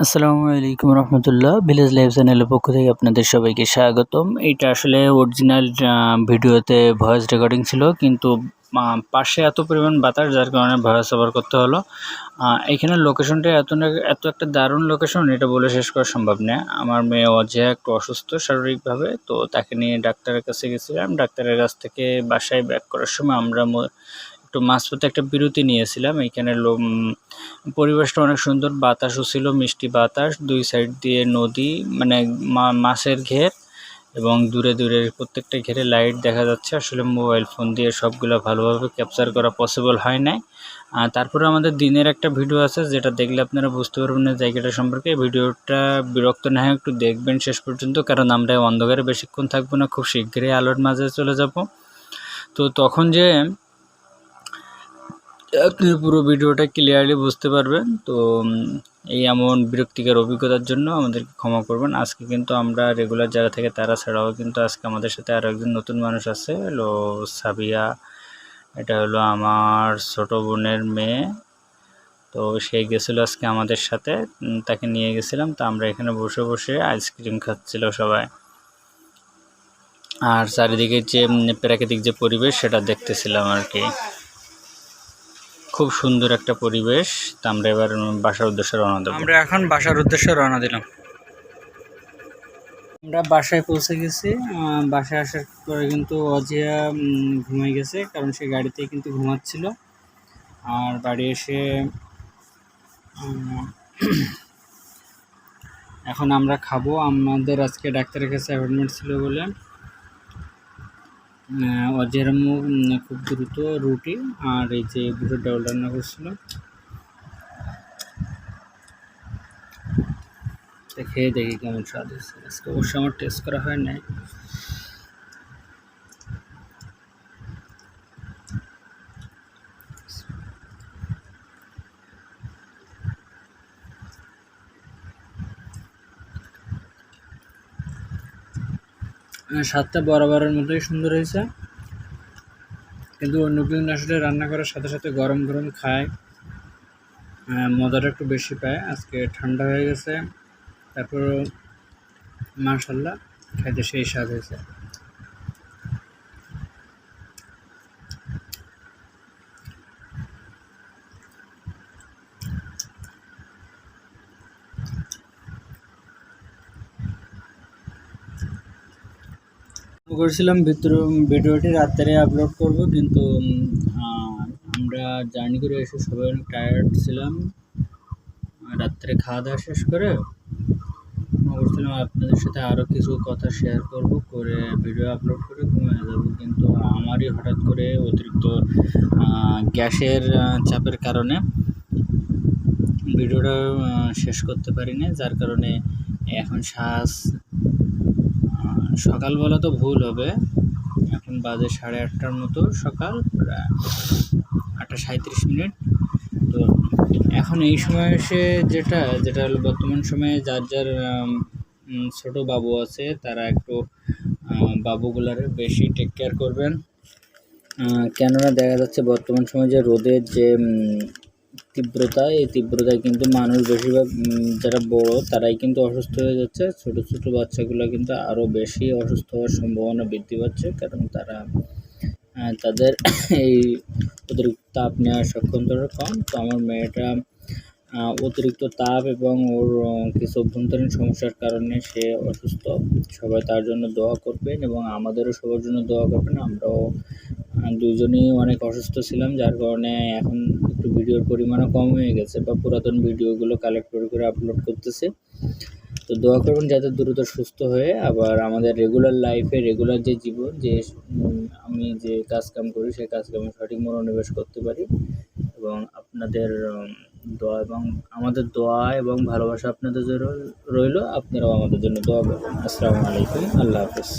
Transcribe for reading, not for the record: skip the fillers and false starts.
আসসালামু আলাইকুম রহমতুল্লাহ। Village life চ্যানেলের পক্ষ থেকে আপনাদের সবাইকে স্বাগতম। এইটা আসলে অরিজিনাল ভিডিওতে ভয়েস রেকর্ডিং ছিল, কিন্তু পাশে এত পরিমাণ বাতাস যার কারণে ভয়েস ওভার করতে হলো। এইখানে লোকেশনটা এত একটা দারুণ লোকেশন, এটা বলে শেষ করা সম্ভব না। আমার মেয়ে অজয় একটু অসুস্থ শারীরিকভাবে, তো তাকে নিয়ে ডাক্তারের কাছে গেছিলাম। ডাক্তারের কাছ থেকে বাসায় ব্যাক করার সময় আমরা একটু মাঝপথে একটা বিরতি নিয়েছিলাম। এইখানে পরিবেশটা অনেক সুন্দর, বাতাসও ছিল, মিষ্টি বাতাস, দুই সাইড দিয়ে নদী, মানে মাছের ঘের, এবং দূরে দূরে প্রত্যেকটা ঘেরে লাইট দেখা যাচ্ছে। আসলে মোবাইল ফোন দিয়ে সবগুলো ভালোভাবে ক্যাপচার করা পসিবল হয় নাই। তারপরে আমাদের দিনের একটা ভিডিও আছে, যেটা দেখলে আপনারা বুঝতে পারবেন না জায়গাটা সম্পর্কে। ভিডিওটা বিরক্ত না হয় একটু দেখবেন শেষ পর্যন্ত, কারণ আমরা অন্ধকারে বেশিক্ষণ থাকবো না, খুব শীঘ্রই আলোর মাঝে চলে যাব। তো তখন যে আপনি পুরো ভিডিওটা ক্লিয়ারলি বুঝতে পারবেন। তো এই এমন বিরক্তিকর অভিজ্ঞতার জন্য আমাদেরকে ক্ষমা করবেন। আজকে কিন্তু আমরা রেগুলার যারা থেকে তারা ছাড়াও কিন্তু আজকে আমাদের সাথে আরও একজন নতুন মানুষ আছে, হলো সাবিয়া। এটা হলো আমার ছোট বোনের মেয়ে। তো সে গেছিলো আজকে আমাদের সাথে, তাকে নিয়ে গেছিলাম। তো আমরা এখানে বসে বসে আইসক্রিম খাচ্ছিল সবাই, আর চারিদিকে যে প্রাকৃতিক যে পরিবেশ সেটা দেখতেছিলাম আর কি। খুব সুন্দর একটা পরিবেশ। তা আমরা এবার বাসার উদ্দেশ্যে রওনা দেব। আমরা এখন বাসার উদ্দেশ্যে রওনা দিলাম। আমরা বাসায় পৌঁছে গেছি। বাসায় আসার পরে কিন্তু অজিয়া ঘুমাই গেছে, কারণ সে গাড়িতেই কিন্তু ঘুমাচ্ছিল। আর বাড়ি এসে এখন আমরা খাবো। আমাদের আজকে ডাক্তারের কাছে অ্যাপয়েন্টমেন্ট ছিল বলে অজের মুখ খুব দ্রুত রুটি আর এই যে বুটের ডাল রান্না করছিল, খেয়ে দেখি কেমন স্বাদ হয়েছে। আজকে অবশ্য আমার টেস্ট করা হয় নাই। স্বাদটা বরাবরের মতোই সুন্দর হয়েছে, কিন্তু অন্য দিন আসলে রান্না করার সাথে সাথে গরম গরম খায় মজাটা একটু বেশি পায়। আজকে ঠান্ডা হয়ে গেছে, তারপরও মাশাআল্লাহ খাইতে সেই স্বাদ হয়েছে। করেছিলাম ভিডিওটি রাত্রে আপলোড করব, কিন্তু আমরা জার্নি করে এসে সবাই অনেক টায়ার্ড ছিলাম। রাত্রে খাওয়া দাওয়া শেষ করে বলছিলাম আপনাদের সাথে আরও কিছু কথা শেয়ার করব, করে ভিডিও আপলোড করে ঘুমিয়ে যাব। কিন্তু আমারই হঠাৎ করে অতিরিক্ত গ্যাসের চাপের কারণে ভিডিওটা শেষ করতে পারিনি, যার কারণে এখন সকাল বলা তো ভুল হবে, এখন বাজে 8:30টার মতো সকাল, প্রায় 8:37। তো এখন এই সময় এসে যেটা হলো বর্তমান সময়ে যার ছোট বাবু আছে, তারা একটু বাবুগুলার বেশি টেক কেয়ার করবেন। কেননা দেখা যাচ্ছে বর্তমান সময়ে যে রোদের যে তীব্রতা, এই তীব্রতায় কিন্তু মানুষ বেশিরভাগ যারা বড় তারাই কিন্তু অসুস্থ হয়ে যাচ্ছে। ছোট ছোট বাচ্চাগুলো কিন্তু আরও বেশি অসুস্থ হওয়ার সম্ভাবনা বৃদ্ধি পাচ্ছে, কারণ তারা তাদের এই অতিরিক্ত তাপ নেওয়ার সক্ষমতাটা কম। তো আমার মেয়েটা অতিরিক্ত তাপ এবং ওর কিছু অভ্যন্তরীণ সমস্যার কারণে সে অসুস্থ। সবাই তার জন্য দোয়া করবেন এবং আমাদেরও সবার জন্য দোয়া করবেন। আমরাও দুজনেই অনেক অসুস্থ ছিলাম, যার কারণে এখন একটু ভিডিওর পরিমাণও কম হয়ে গেছে, বা পুরাতন ভিডিওগুলো কালেক্ট করে আপলোড করতেছে। তো দোয়া করবেন যাতে দ্রুত সুস্থ হয়ে আবার আমাদের রেগুলার লাইফে, রেগুলার যে জীবন, যে আমি যে কাজকাম করি সেই কাজকামে সঠিক মনোনিবেশ করতে পারি। এবং আপনাদের দোয়া এবং আমাদের দোয়া এবং ভালোবাসা আপনাদের জন্য রইল। আপনারাও আমাদের জন্য দোয়া করবেন। আসসালামু আলাইকুম, আল্লাহ হাফেজ।